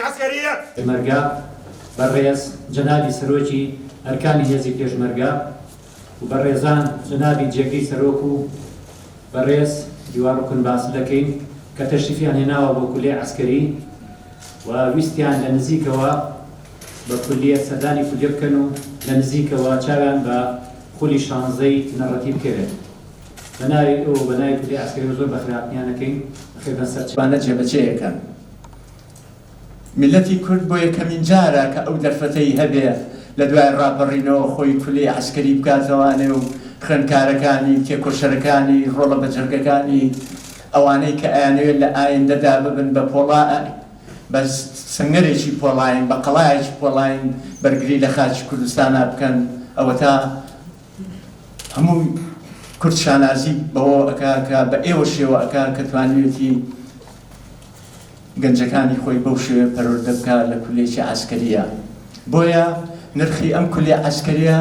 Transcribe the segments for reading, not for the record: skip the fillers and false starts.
العسكرية. المرقى بالرئيس جنابي سروكي أركان هيزي بيش مرقى وبالرئيسان جنابي جيكي سروكو بالرئيس ديواركن باسلكين كتشريفيان هنا وبكلية عسكري وويستيان لنزيكوا بكلية سداني كلية بكنو لنزيكوا تشاغان بخولي شانزي نراتيب كيرت بناي او بناي كلية عسكري وزور بخراقنيانا كين أخير بنسرچ بانا جبچه كان ملتي كرد بويا كمين جارا كأو درفتي هبه لدواء الرابرينو خوي كلية عسكري بكاتواني وخنكاركاني تيكوشركاني رولا بجرقكاني اواني كأني ولا آين دادا ببن ببولاء بس سنگريشي بولاين بقلايشي بولاين برقري لخاش كردستانا بكن اوتا همو كرد شانازي بو اكاكا بأيوشي واكاكا توانيوتي گەنجەکانی خۆی بەو شێوێ پەروەردە بکە لە کولێکی عەسکەریە بۆیە نرخی ئەم کولێ عەسکەریە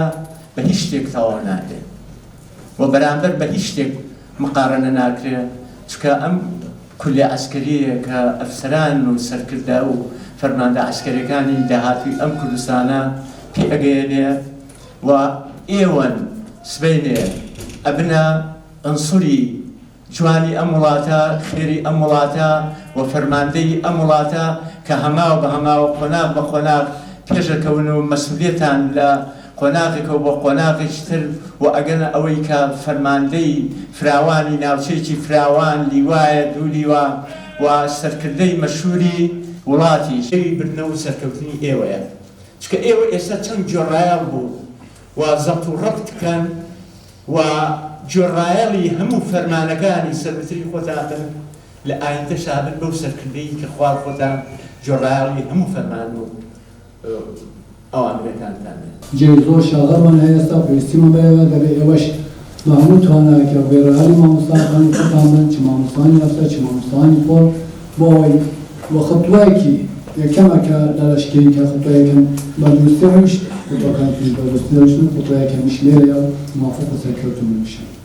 بە هیچ شتێک تەواو نادێت و بەرامبەر بە هیچ شتێک مقارنە ناکرێت چکە ئەم کولێ عەسکەریە کە ئەفسەران و سەرکردا و فەرماندە عەسکەریەکانی داهاتووی ئەم کوردستانە پێ ئەگەیەنێ و ئێوەن سبەینێ ئەبنە ئەنسوری جوانی ئەم وڵاتە خێری ئەم وڵاتە و فەرماندەی ئەم وڵاتە کە هەماو بە هەماوە قۆناغ بە قۆناغ پێشەکەون و مەسئولیەتان لە قۆناغێکەوە بۆ قۆناغێکی تر و ئەگەنە ئەوەی کە فەرماندەی فراوانی ناوچەیەکی فراوان لیوایە دوو لیوە و سەرکردەی مەشهوری وڵاتی شەوی بردنە و سەرکەوتنی ئێوەیە چکە ئێوە ئێستا چەند جۆڕایەڵ بوو و زەبط و ڕەبت بکەن و جۆڕایەڵی هەموو فەرمانەکانی سەربەتری خۆتان لە ئایندە شابن بەو سەرکردەی کە خوار خۆتان جۆڕایەڵی هەموو فەرمان و ئەوامرەکانتان جێی زۆر شاغەمان هەیە ئێستا پێویستیمە بەیەوە دەبێت ئێوەش بە هەموو توانایەکە وێڕایەڵی مامۆستاکانی خۆتان بن چ مامۆستانی ئەفسەر چ مامۆستانی پۆل بۆ ئەوەی بۆ خەتوایەکی یەکەمەکە لە لەشکێی کە خەتوایەکەن بەردروستی هەویشت خەتوەکان بەردروستی هەویشتن خەتوایەکە میش لێرەیە موافق بە سەرکەوتن بشن